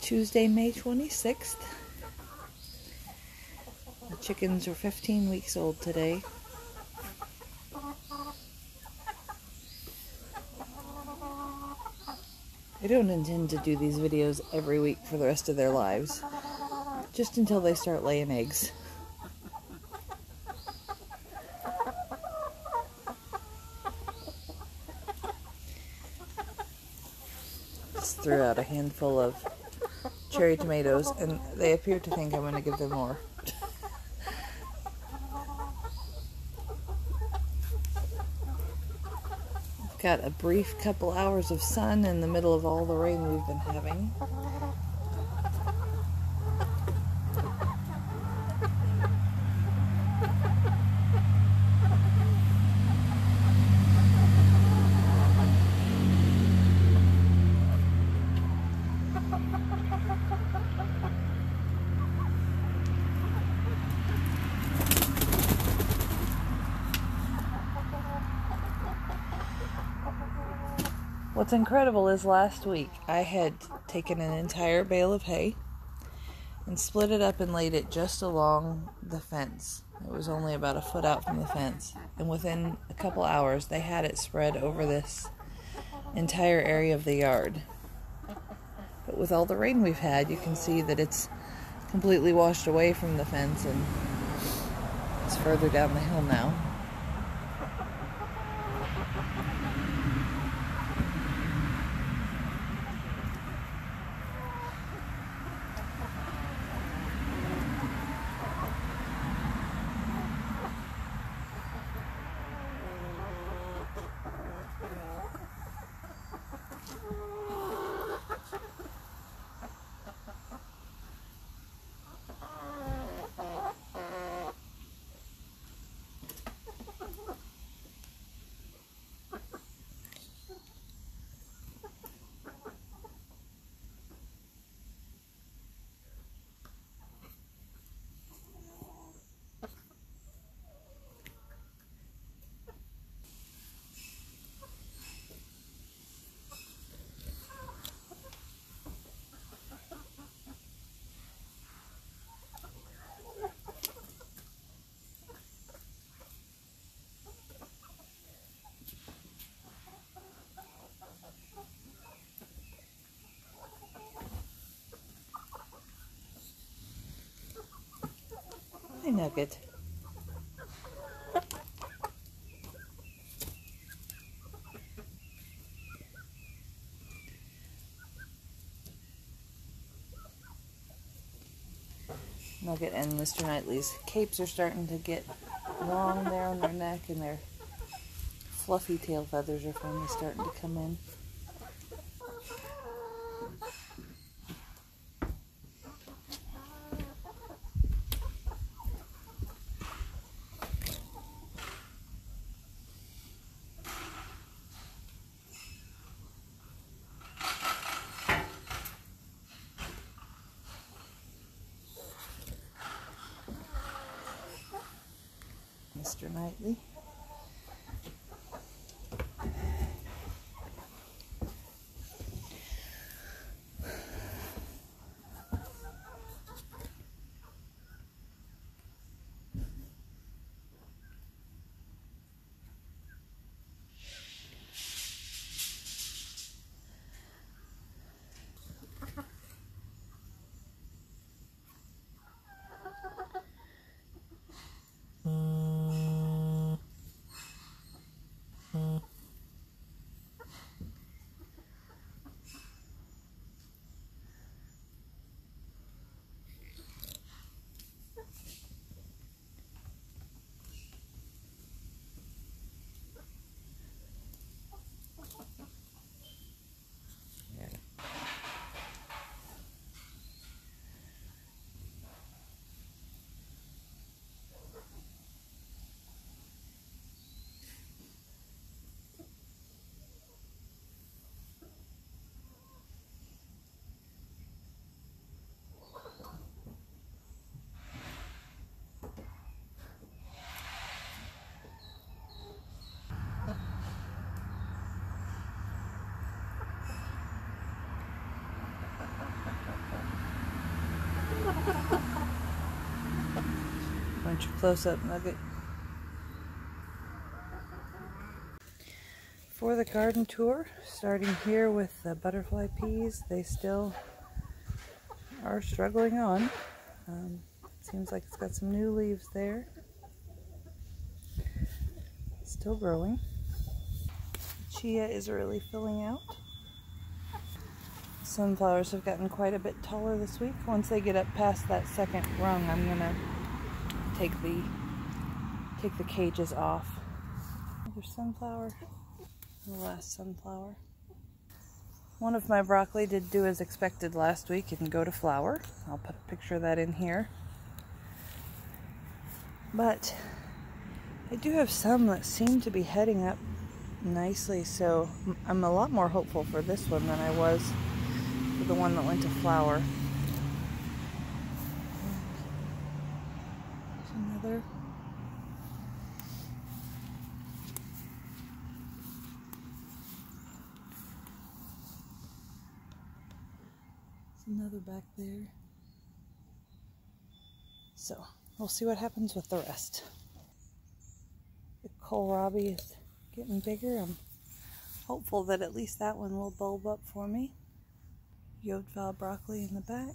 Tuesday, May 26th. The chickens are 15 weeks old today. I don't intend to do these videos every week for the rest of their lives, just until they start laying eggs. Just threw out a handful of cherry tomatoes, and they appear to think I'm going to give them more. I've got a brief couple hours of sun in the middle of all the rain we've been having. What's incredible is last week I had taken an entire bale of hay and split it up and laid it just along the fence. It was only about a foot out from the fence, and within a couple hours they had it spread over this entire area of the yard. But with all the rain we've had, you can see that it's completely washed away from the fence and it's further down the hill now. Hi, Nugget. Nugget and Mr. Knightley's capes are starting to get long there on their neck, and their fluffy tail feathers are finally starting to come in. Mr. Knightley. Bunch of close-up nugget. For the garden tour, starting here with the butterfly peas, they still are struggling on. Seems like it's got some new leaves there. Still growing. Chia is really filling out. Sunflowers have gotten quite a bit taller this week. Once they get up past that second rung, I'm gonna take the cages off. Another sunflower. The last sunflower. One of my broccoli did do as expected last week and go to flower. I'll put a picture of that in here. But I do have some that seem to be heading up nicely, so I'm a lot more hopeful for this one than I was for the one that went to flower. There's another. Another back there. So we'll see what happens with the rest. The kohlrabi is getting bigger. I'm hopeful that at least that one will bulb up for me. Yodval broccoli in the back.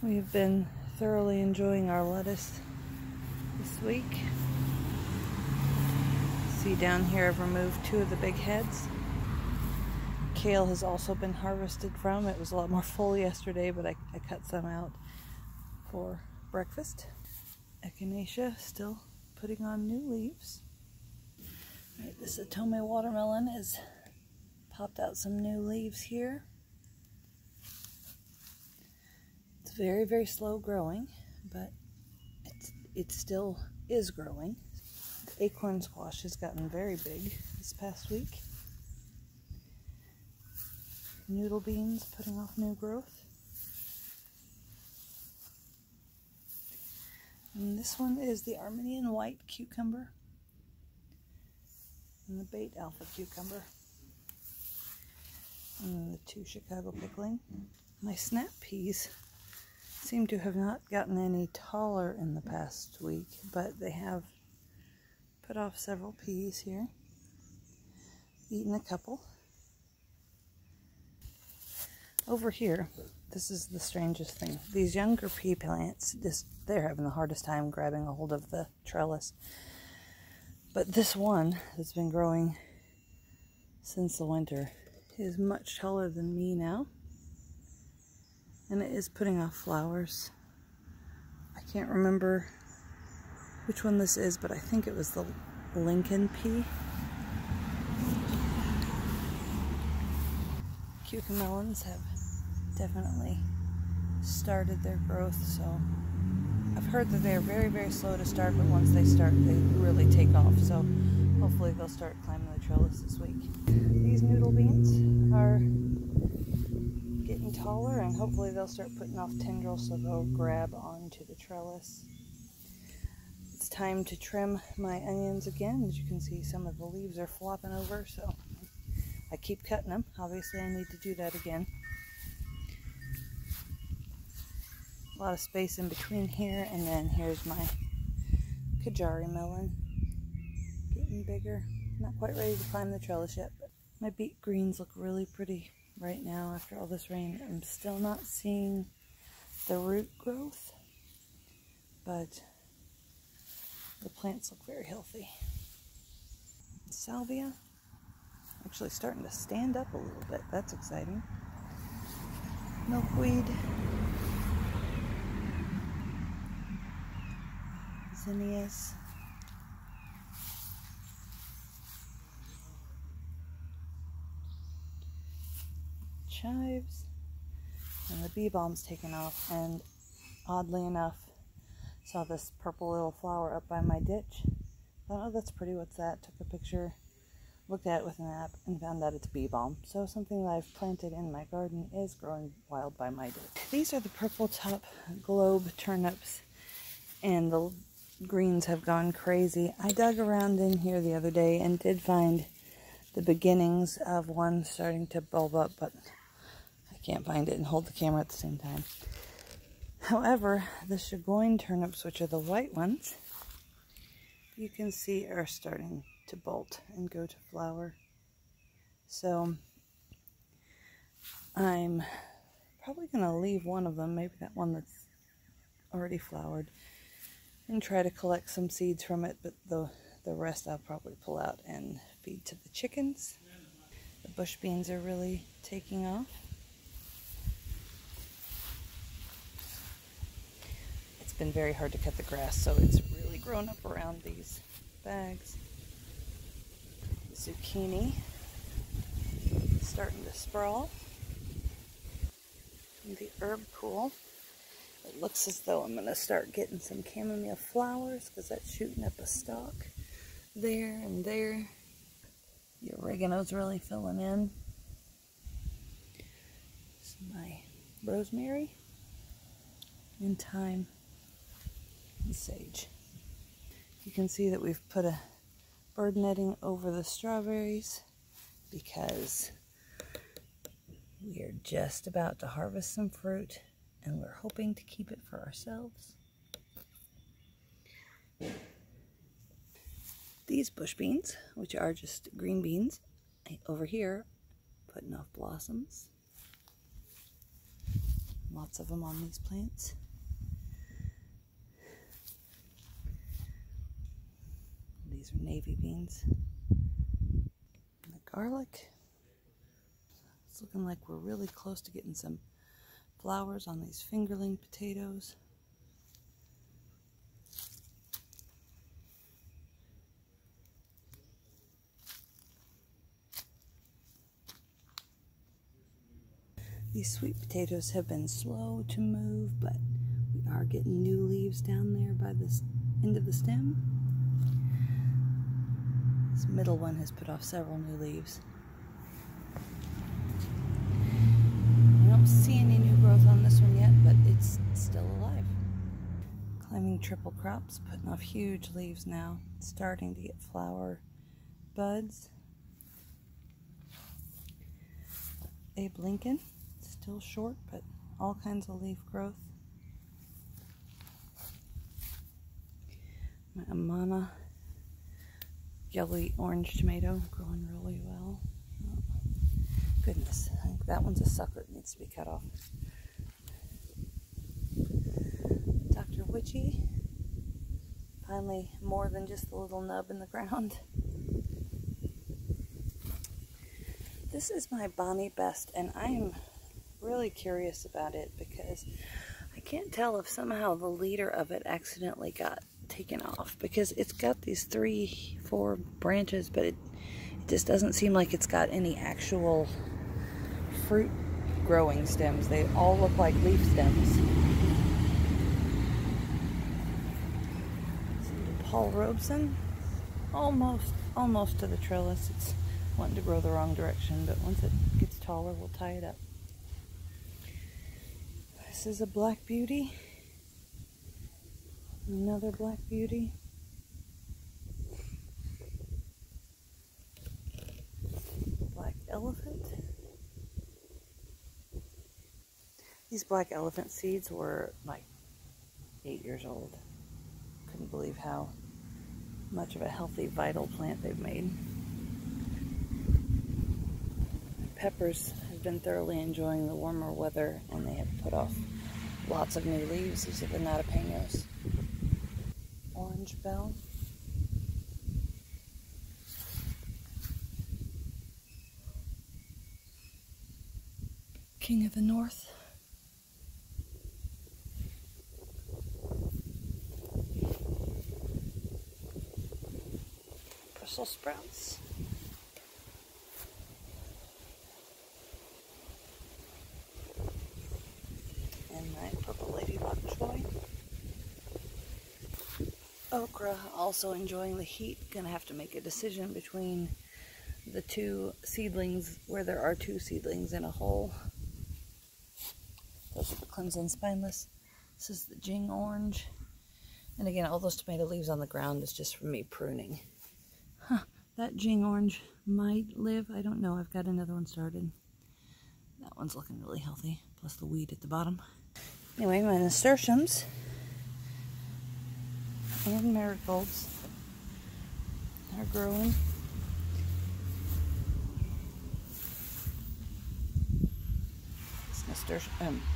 We've been thoroughly enjoying our lettuce this week. See down here I've removed 2 of the big heads. Kale has also been harvested from. It was a lot more full yesterday, but I cut some out for breakfast. Echinacea still putting on new leaves. All right, this Atome watermelon has popped out some new leaves here. It's very, very slow growing, but it still is growing. The acorn squash has gotten very big this past week. Noodle beans putting off new growth. And this one is the Armenian white cucumber and the Bait Alpha cucumber. And the 2 Chicago pickling. My snap peas seem to have not gotten any taller in the past week, but they have put off several peas here. Eaten a couple. Over here, this is the strangest thing. These younger pea plants, they're having the hardest time grabbing a hold of the trellis. But this one that's been growing since the winter is much taller than me now. And it is putting off flowers. I can't remember which one this is, but I think it was the Lincoln pea. Cucamelons have definitely started their growth, so I've heard that they're very, very slow to start, but once they start, they really take off, so hopefully they'll start climbing the trellis this week. These noodle beans are getting taller, and hopefully they'll start putting off tendrils so they'll grab onto the trellis. It's time to trim my onions again. As you can see, some of the leaves are flopping over, so I keep cutting them. Obviously I need to do that again. A lot of space in between here, and then here's my Kajari melon. Getting bigger. Not quite ready to climb the trellis yet, but my beet greens look really pretty right now after all this rain. I'm still not seeing the root growth, but the plants look very healthy. Salvia actually starting to stand up a little bit. That's exciting. Milkweed. Zinnias. Chives. And the bee balm's taken off, and oddly enough, saw this purple little flower up by my ditch. Thought, oh, that's pretty, what's that? Took a picture, looked at it with an app, and found out it's bee balm. So something that I've planted in my garden is growing wild by my ditch. These are the purple top globe turnips, and the greens have gone crazy. I dug around in here the other day and did find the beginnings of one starting to bulb up, but I can't find it and hold the camera at the same time. However, the Chagouin turnips, which are the white ones, you can see are starting to bolt and go to flower. So I'm probably going to leave one of them, maybe that one that's already flowered, and try to collect some seeds from it, but the rest I'll probably pull out and feed to the chickens. The bush beans are really taking off. It's been very hard to cut the grass, so it's really grown up around these bags. Zucchini starting to sprawl. And the herb pool, it looks as though I'm going to start getting some chamomile flowers because that's shooting up a stalk there and there. The oregano's really filling in. This is my rosemary and thyme and sage. You can see that we've put a bird netting over the strawberries because we are just about to harvest some fruit and we're hoping to keep it for ourselves. These bush beans, which are just green beans, over here, putting off blossoms. Lots of them on these plants. These are navy beans. And the garlic. It's looking like we're really close to getting some flowers on these fingerling potatoes. These sweet potatoes have been slow to move, but we are getting new leaves down there by this end of the stem. This middle one has put off several new leaves. I don't see any new growth on this one yet, but it's still alive. Climbing triple crops, putting off huge leaves now, starting to get flower buds. Abe Lincoln. Still short, but all kinds of leaf growth. My Amana yellowy orange tomato growing really well. Oh, goodness, I think that one's a sucker. It needs to be cut off. Dr. Witchy. Finally, more than just the little nub in the ground. This is my Bonnie Best, and I am really curious about it because I can't tell if somehow the leader of it accidentally got taken off, because it's got these 3-4 branches, but it just doesn't seem like it's got any actual fruit growing stems. They all look like leaf stems. Paul Robeson, almost to the trellis. It's wanting to grow the wrong direction, but once it gets taller, we'll tie it up. This is a black beauty. Another black beauty. Black elephant. These black elephant seeds were like 8 years old. Couldn't believe how much of a healthy, vital plant they've made. Peppers have been thoroughly enjoying the warmer weather, and they have put off lots of new leaves. These are the Natapenos. Orange bell. King of the North. Brussels sprouts. And my purple lady bok choy. Okra, also enjoying the heat. Gonna have to make a decision between the two seedlings, where there are two seedlings in a hole. Those are the Clemson Spineless. This is the Jing Orange. And again, all those tomato leaves on the ground is just from me pruning. That Jing Orange might live. I don't know. I've got another one started. That one's looking really healthy, plus the weed at the bottom. Anyway, my nasturtiums and marigolds are growing.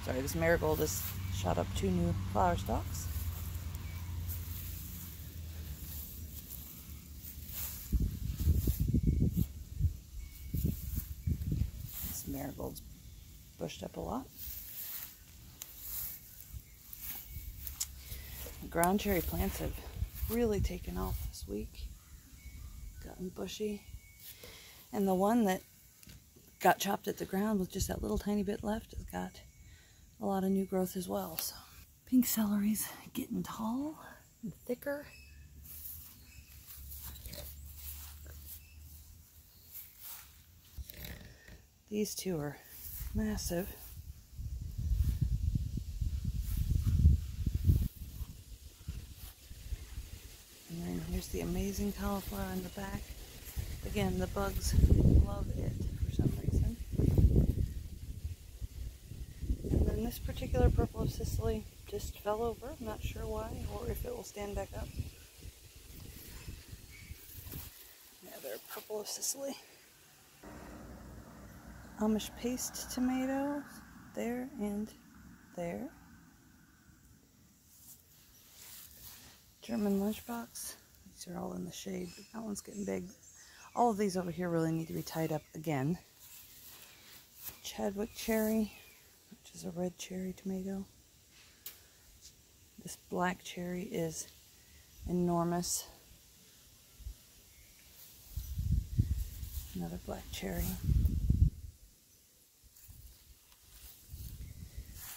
This marigold has shot up 2 new flower stalks. This marigold's bushed up a lot. The ground cherry plants have really taken off this week. Gotten bushy. And the one that got chopped at the ground with just that little tiny bit left has got a lot of new growth as well. So pink celery's getting tall and thicker. These two are massive. And then here's the amazing cauliflower in the back. Again, the bugs love it for some reason. And then this particular purple of Sicily just fell over. I'm not sure why or if it will stand back up. Another purple of Sicily. Amish paste tomato there and there. German lunchbox. These are all in the shade, but that one's getting big. All of these over here really need to be tied up again. Chadwick cherry, which is a red cherry tomato. This black cherry is enormous. Another black cherry.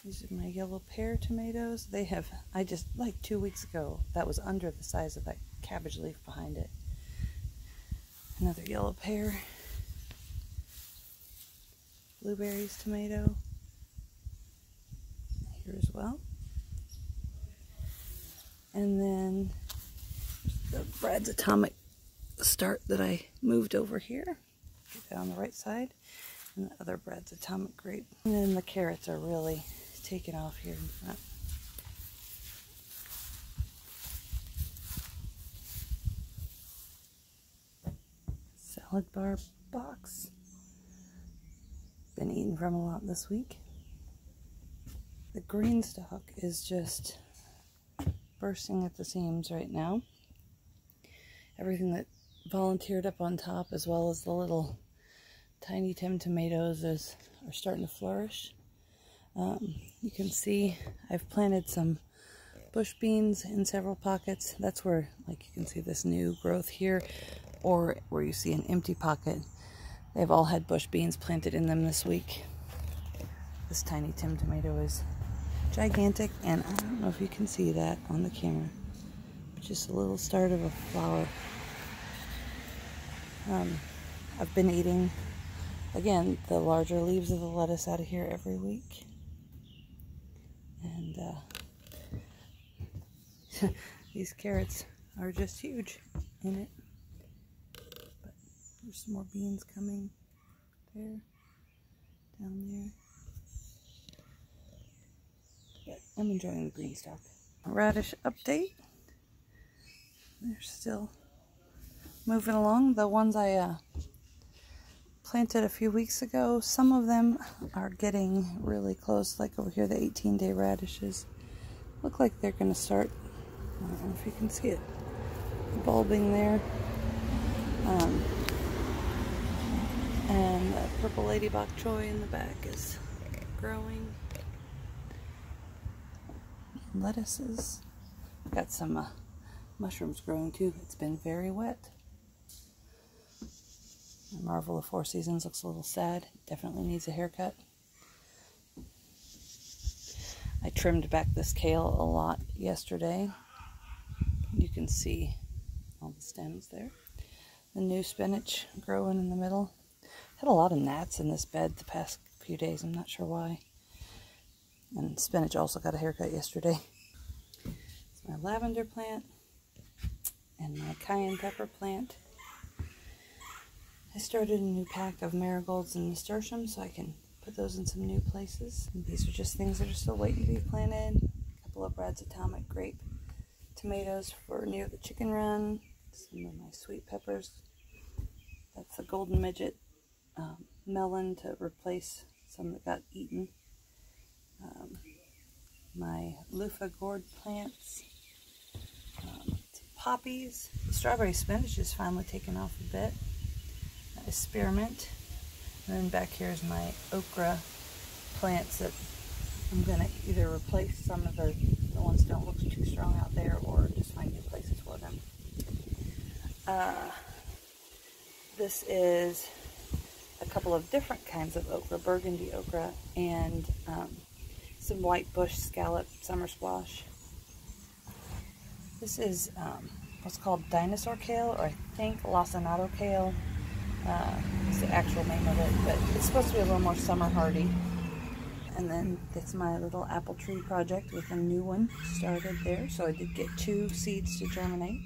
These are my yellow pear tomatoes. They have, like 2 weeks ago, that was under the size of that cabbage leaf behind it. Another yellow pear. Blueberries tomato. Here as well. And then the Brad's Atomic start that I moved over here. Get that on the right side. And the other Brad's Atomic grape. And then the carrots are really taken off here in front. Salad bar box. Been eating from a lot this week. The green stalk is just bursting at the seams right now. Everything that volunteered up on top, as well as the little Tiny Tim tomatoes, are starting to flourish. You can see I've planted some bush beans in several pockets. That's where, like, you can see this new growth here, or where you see an empty pocket. They've all had bush beans planted in them this week. This Tiny Tim tomato is gigantic, and I don't know if you can see that on the camera. Just a little start of a flower. I've been eating, again, the larger leaves of the lettuce out of here every week. And these carrots are just huge in it. But there's some more beans coming there, down there. But I'm enjoying the green stalk. Radish update. They're still moving along. The ones I planted a few weeks ago, some of them are getting really close. Like over here, the 18-day radishes look like they're going to start, I don't know if you can see it, bulbing there. And the purple lady bok choy in the back is growing. Lettuces. Got some mushrooms growing too. It's been very wet. The Marvel of Four Seasons looks a little sad. Definitely needs a haircut. I trimmed back this kale a lot yesterday. You can see all the stems there. The new spinach growing in the middle. Had a lot of gnats in this bed the past few days. I'm not sure why. And spinach also got a haircut yesterday. It's my lavender plant and my cayenne pepper plant. I started a new pack of marigolds and nasturtiums so I can Put those in some new places. And these are just things that are still waiting to be planted. A couple of Brad's Atomic grape tomatoes for near the chicken run. Some of my sweet peppers. That's the golden midget melon to replace some that got eaten. My loofah gourd plants. Poppies. The strawberry spinach is finally taken off a bit. Spearmint. And then back here is my okra plants that I'm going to either replace some of the ones that don't look too strong out there or just find new places for them. This is a couple of different kinds of okra, burgundy okra, and some white bush scallop summer squash. This is what's called dinosaur kale, or I think lacinato kale. Is the actual name of it, but it's supposed to be a little more summer hardy. And then that's my little apple tree project with a new one started there. So I did get 2 seeds to germinate.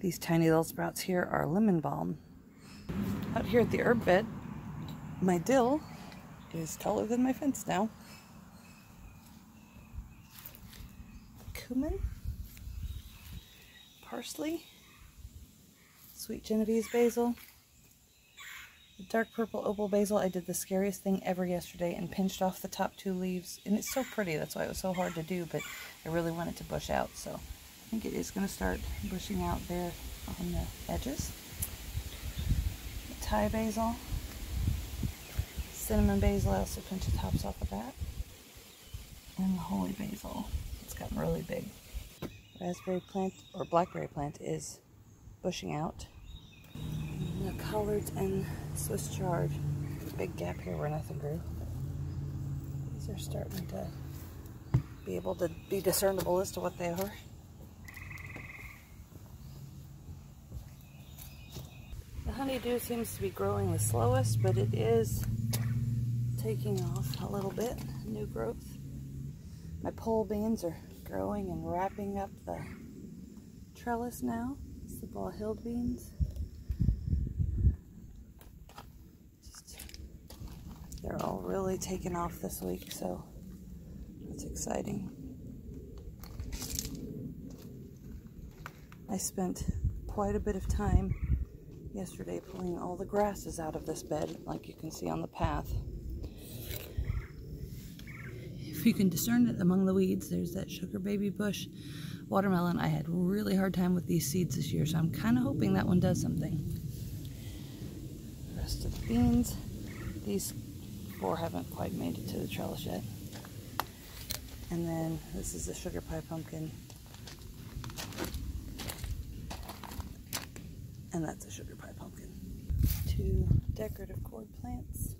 These tiny little sprouts here are lemon balm. Out here at the herb bed, my dill is taller than my fence now. Cumin, parsley, sweet Genovese basil. The dark purple opal basil, I did the scariest thing ever yesterday and pinched off the top 2 leaves. And it's so pretty, that's why it was so hard to do, but I really want it to bush out. So I think it is going to start bushing out there on the edges. The Thai basil, cinnamon basil, I also pinched the tops off of that. And the holy basil, it's gotten really big. Raspberry plant, or blackberry plant, is bushing out. The collards and Swiss chard. Big gap here where nothing grew. These are starting to be able to be discernible as to what they are. The honeydew seems to be growing the slowest, but it is taking off a little bit. New growth. My pole beans are growing and wrapping up the trellis now. It's the ball-hilled beans. They're all really taking off this week, so that's exciting. I spent quite a bit of time yesterday pulling all the grasses out of this bed, like you can see on the path. If you can discern it among the weeds, there's that sugar baby bush watermelon. I had a really hard time with these seeds this year, so I'm kind of hoping that one does something. The rest of the beans, these 4 haven't quite made it to the trellis yet. And then this is the sugar pie pumpkin. And that's a sugar pie pumpkin. 2 decorative gourd plants.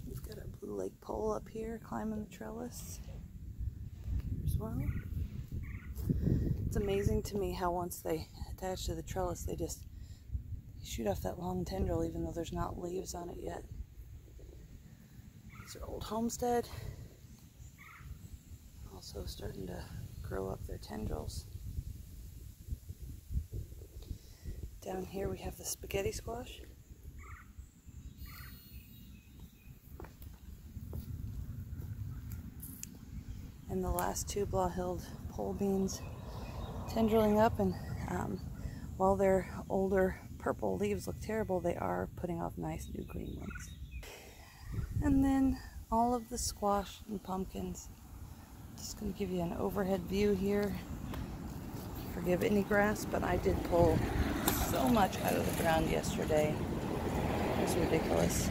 We've got a blue lake pole up here climbing the trellis as well. It's amazing to me how once they attach to the trellis, they just shoot off that long tendril even though there's not leaves on it yet. These are Old Homestead. Also starting to grow up their tendrils. Down here we have the spaghetti squash. And the last 2 ball-hilled pole beans tendriling up, and while their older purple leaves look terrible, they are putting off nice new green ones. And then all of the squash and pumpkins. Just going to give you an overhead view here. Forgive any grass, but I did pull so much out of the ground yesterday. It was ridiculous.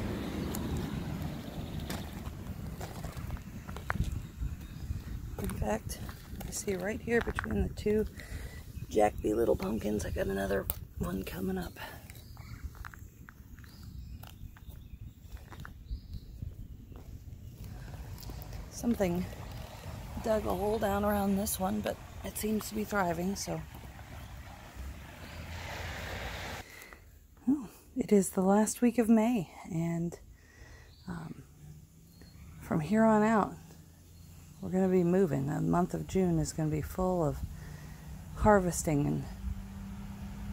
In fact, I see right here between the 2 Jack B. Little pumpkins, I got another one coming up. Something dug a hole down around this one, but it seems to be thriving, so. Oh, it is the last week of May, and from here on out, we're going to be moving. The month of June is going to be full of harvesting and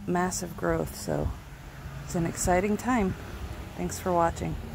massive growth, so it's an exciting time. Thanks for watching.